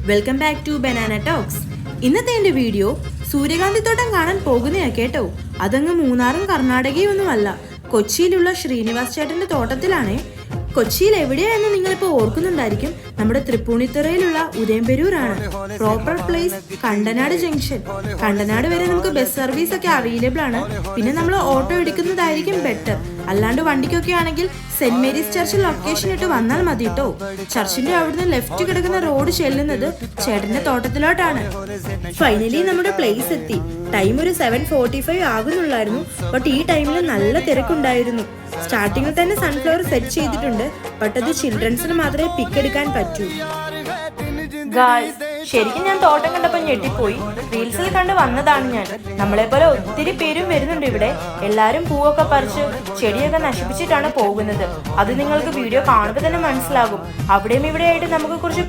Welcome back to Banana Talks. ഇന്നത്തെ എൻ്റെ video സൂര്യകാന്തി തോട്ടം കാണാൻ പോകുന്നയാ കേട്ടോ. അതങ്ങ് മൂന്നാറും കർണാടകയും ഒന്നുമല്ല, കൊച്ചിയിലുള്ള ശ്രീനിവാസ് ചേട്ടന്റെ തോട്ടത്തിലാണേ. കൊച്ചിയിൽ എവിടെയാണെന്ന് നിങ്ങളിപ്പോൾ ഓർക്കുന്നുണ്ടായിരിക്കും. നമ്മുടെ തൃപ്പൂണിത്തുറയിലുള്ള ഉദയംപെരൂരാണ്. Proper place Kandanad junction. Kandanad വരെ നമുക്ക് ബസ് സർവീസ് ഒക്കെ അവൈലബിൾ ആണ്. പിന്നെ നമ്മൾ ഓട്ടോ എടുക്കുന്നതായിരിക്കും ബെറ്റർ. അല്ലാണ്ട് വണ്ടിക്കൊക്കെ ആണെങ്കിൽ സെന്റ് മേരീസ് ചർച്ച് ലൊക്കേഷൻ ഇട്ട് വന്നാൽ മതി കേട്ടോ. ചർച്ചിന്റെ അവിടുന്ന് ലെഫ്റ്റ് കിടക്കുന്ന റോഡ് ചെല്ലുന്നത് ചേട്ടന്റെ തോട്ടത്തിലോട്ടാണ്. ഫൈനലി നമ്മുടെ പ്ലേസ് എത്തി. ടൈം ഒരു 7:45 ആകുന്നുള്ളായിരുന്നു. ബട്ട് ഈ ടൈമിൽ നല്ല തിരക്കുണ്ടായിരുന്നു. സ്റ്റാർട്ടിങ്ങിൽ തന്നെ സൺഫ്ലവർ സെറ്റ് ചെയ്തിട്ടുണ്ട്. ബട്ട് അത് ചിൽഡ്രൻസിന് മാത്രമേ പിക്ക് എടുക്കാൻ പറ്റൂ. ശരിക്കും ഞാൻ തോട്ടം കണ്ടപ്പോൾ ഞെട്ടിപ്പോയി. റീൽസിൽ കണ്ട് വന്നതാണ് ഞാൻ. നമ്മളെ പോലെ ഒത്തിരി പേരും വരുന്നുണ്ട് ഇവിടെ. എല്ലാരും പൂവൊക്കെ പറിച്ച് ചെടിയൊക്കെ നശിപ്പിച്ചിട്ടാണ് പോകുന്നത്. അത് നിങ്ങൾക്ക് വീഡിയോ കാണുമ്പോൾ തന്നെ മനസ്സിലാകും. അവിടെയും ഇവിടെയായിട്ട് നമുക്ക് കുറച്ച്